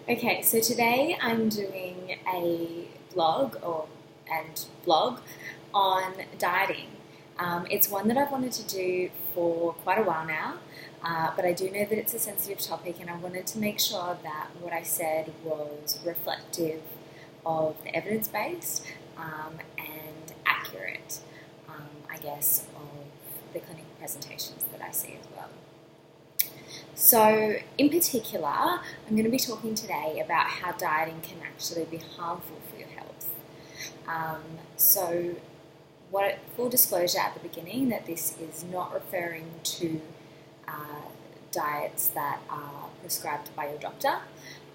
Okay, so today I'm doing a blog on dieting. It's one that I've wanted to do for quite a while now, but I do know that it's a sensitive topic, and I wanted to make sure that what I said was reflective of the evidence based and accurate, I guess, of the clinical presentations that I see as well. So, in particular, I'm going to be talking today about how dieting can actually be harmful for your health. Um, so, full disclosure at the beginning that this is not referring to uh, diets that are prescribed by your doctor.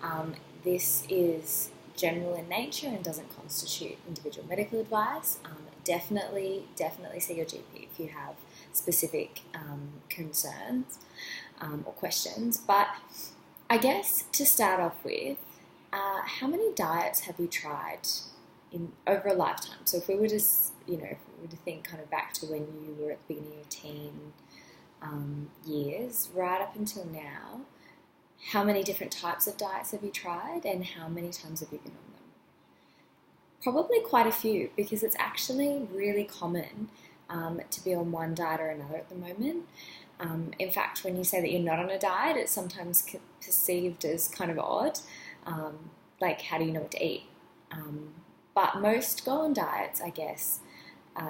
Um, this is general in nature and doesn't constitute individual medical advice. Definitely see your GP if you have specific concerns or questions. But I guess to start off with, how many diets have you tried in over a lifetime? So if we were to, if we were to think kind of back to when you were at the beginning of teen years, right up until now, how many different types of diets have you tried, and how many times have you been on them? Probably quite a few, because it's actually really common to be on one diet or another at the moment. In fact, when you say that you're not on a diet, it's sometimes perceived as kind of odd, like how do you know what to eat? But most go on diets, I guess,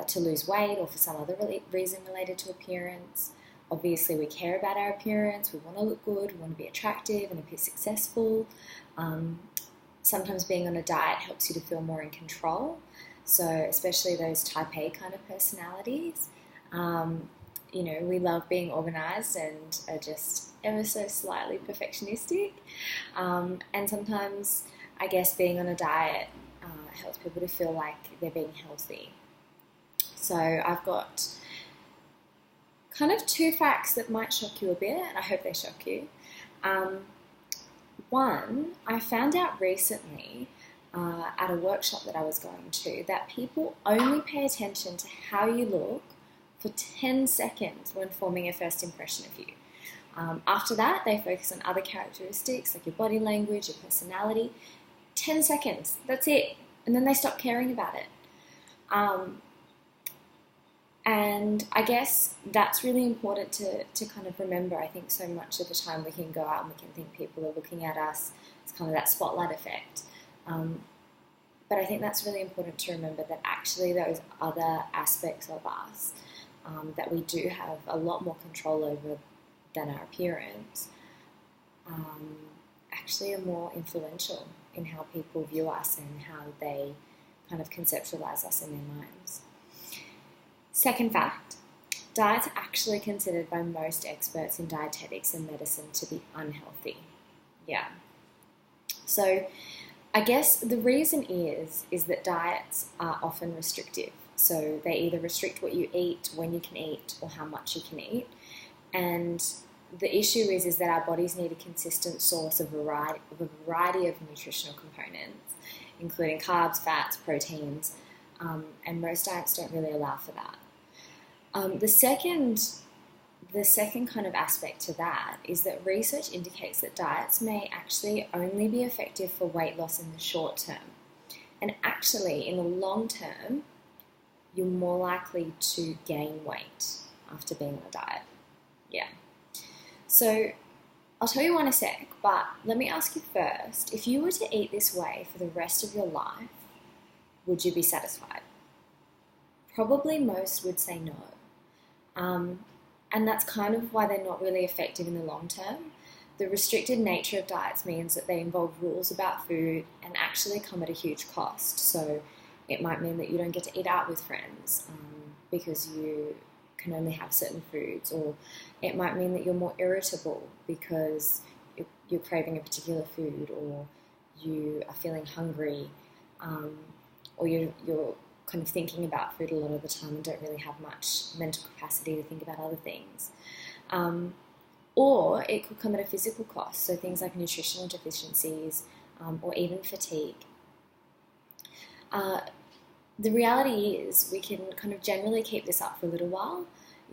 to lose weight or for some other reason related to appearance. Obviously, we care about our appearance, we want to look good, we want to be attractive and appear successful. Sometimes being on a diet helps you to feel more in control, so especially those type A kind of personalities. We love being organised and are just ever so slightly perfectionistic. And sometimes, I guess, being on a diet helps people to feel like they're being healthy. So I've got kind of two facts that might shock you a bit, and I hope they shock you. One, I found out recently at a workshop that I was going to that people only pay attention to how you look for 10 seconds when forming a first impression of you. After that, they focus on other characteristics like your body language, your personality. 10 seconds, that's it. And then they stop caring about it. And I guess that's really important to kind of remember. I think so much of the time we can go out and we can think people are looking at us. It's kind of that spotlight effect. But I think that's really important to remember, that actually those other aspects of us that we do have a lot more control over than our appearance actually are more influential in how people view us and how they kind of conceptualize us in their minds. Second fact, diets are actually considered by most experts in dietetics and medicine to be unhealthy. Yeah. So I guess the reason is that diets are often restrictive. So they either restrict what you eat, when you can eat, or how much you can eat. And the issue is that our bodies need a consistent source of a variety of nutritional components, including carbs, fats, proteins, and most diets don't really allow for that. The second kind of aspect to that is that research indicates that diets may actually only be effective for weight loss in the short term. And actually, in the long term, you're more likely to gain weight after being on a diet. Yeah. So I'll tell you one in a sec, but let me ask you first, if you were to eat this way for the rest of your life, would you be satisfied? Probably most would say no. And that's kind of why they're not really effective in the long term. The restricted nature of diets means that they involve rules about food and actually come at a huge cost. So it might mean that you don't get to eat out with friends because you can only have certain foods, or it might mean that you're more irritable because you're craving a particular food, or you are feeling hungry, or you're kind of thinking about food a lot of the time and don't really have much mental capacity to think about other things. Or it could come at a physical cost, so things like nutritional deficiencies or even fatigue. The reality is we can kind of generally keep this up for a little while.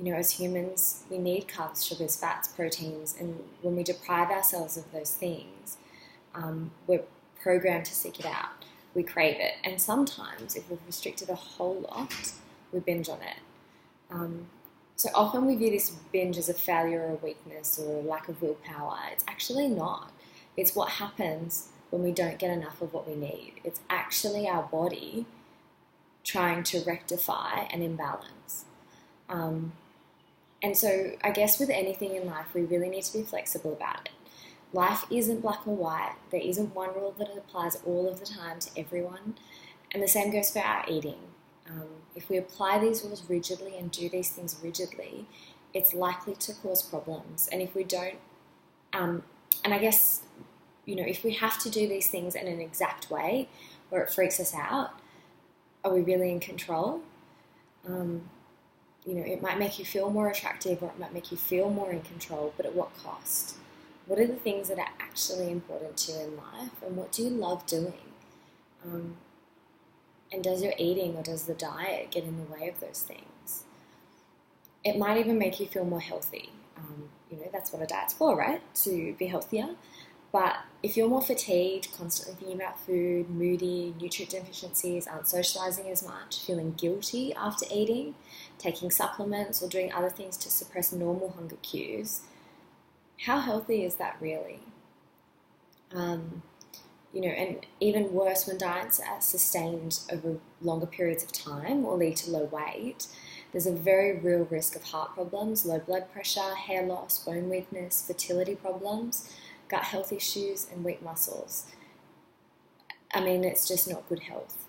As humans, we need carbs, sugars, fats, proteins, and when we deprive ourselves of those things, We're programmed to seek it out. We crave it. And sometimes, if we've restricted a whole lot, we binge on it. So often we view this binge as a failure or a weakness or a lack of willpower. It's actually not. It's what happens when we don't get enough of what we need. It's actually our body trying to rectify an imbalance. And so I guess with anything in life, we really need to be flexible about it. Life isn't black or white. There isn't one rule that applies all of the time to everyone. And the same goes for our eating. If we apply these rules rigidly and do these things rigidly, it's likely to cause problems. And if we don't, and I guess, if we have to do these things in an exact way where it freaks us out, are we really in control? It might make you feel more attractive or it might make you feel more in control, but at what cost? What are the things that are actually important to you in life, and what do you love doing? And does your eating or does the diet get in the way of those things? It might even make you feel more healthy. That's what a diet's for, right? To be healthier. But if you're more fatigued, constantly thinking about food, moody, nutrient deficiencies, aren't socializing as much, feeling guilty after eating, taking supplements or doing other things to suppress normal hunger cues, how healthy is that really? And even worse, when diets are sustained over longer periods of time or lead to low weight, there's a very real risk of heart problems, low blood pressure, hair loss, bone weakness, fertility problems, gut health issues, and weak muscles. It's just not good health.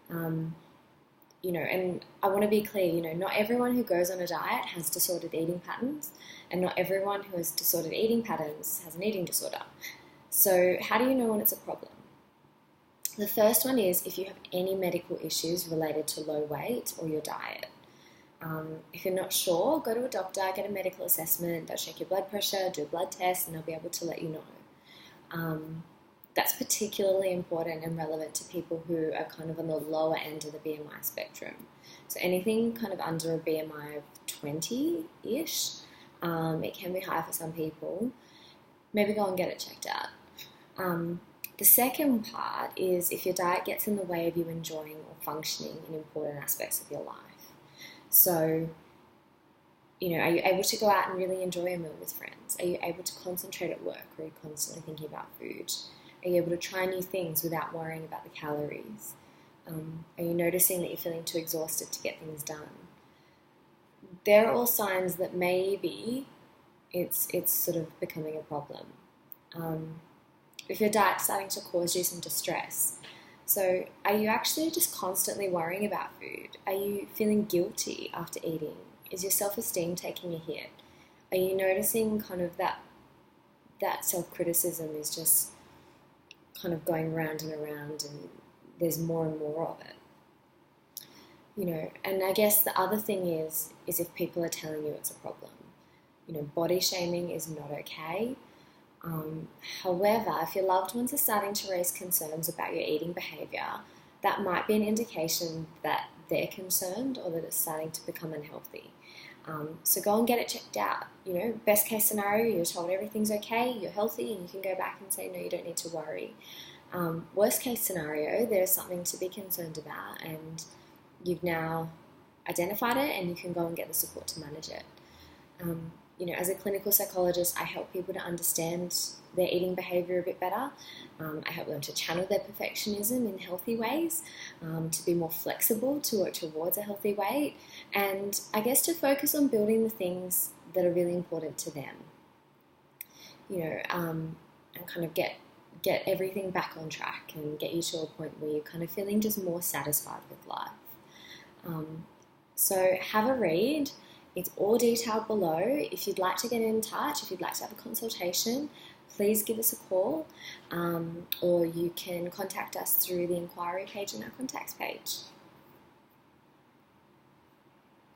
And I want to be clear, not everyone who goes on a diet has disordered eating patterns, and not everyone who has disordered eating patterns has an eating disorder. So how do you know when it's a problem? The first one is if you have any medical issues related to low weight or your diet. If you're not sure, go to a doctor, get a medical assessment, they'll check your blood pressure, do a blood test, and they'll be able to let you know. That's particularly important and relevant to people who are kind of on the lower end of the BMI spectrum. So anything kind of under a BMI of 20-ish, it can be high for some people. Maybe go and get it checked out. The second part is if your diet gets in the way of you enjoying or functioning in important aspects of your life. So, are you able to go out and really enjoy a meal with friends? Are you able to concentrate at work, or are you constantly thinking about food? Are you able to try new things without worrying about the calories? Are you noticing that you're feeling too exhausted to get things done? They're all signs that maybe it's sort of becoming a problem. If your diet's starting to cause you some distress, so are you actually just constantly worrying about food? Are you feeling guilty after eating? Is your self-esteem taking a hit? Are you noticing kind of that self-criticism is just kind of going round and around and there's more and more of it? And I guess the other thing is if people are telling you it's a problem. Body shaming is not okay. However, if your loved ones are starting to raise concerns about your eating behaviour, that might be an indication that they're concerned or that it's starting to become unhealthy. So go and get it checked out. Best case scenario, you're told everything's okay, you're healthy, and you can go back and say, no, you don't need to worry. Worst case scenario, there's something to be concerned about, and you've now identified it, and you can go and get the support to manage it. As a clinical psychologist, I help people to understand their eating behaviour a bit better. I help them to channel their perfectionism in healthy ways, to be more flexible, to work towards a healthy weight, and I guess to focus on building the things that are really important to them. And kind of get everything back on track and get you to a point where you're kind of feeling just more satisfied with life. So have a read. It's all detailed below. If you'd like to get in touch, if you'd like to have a consultation, please give us a call, or you can contact us through the inquiry page in our contacts page.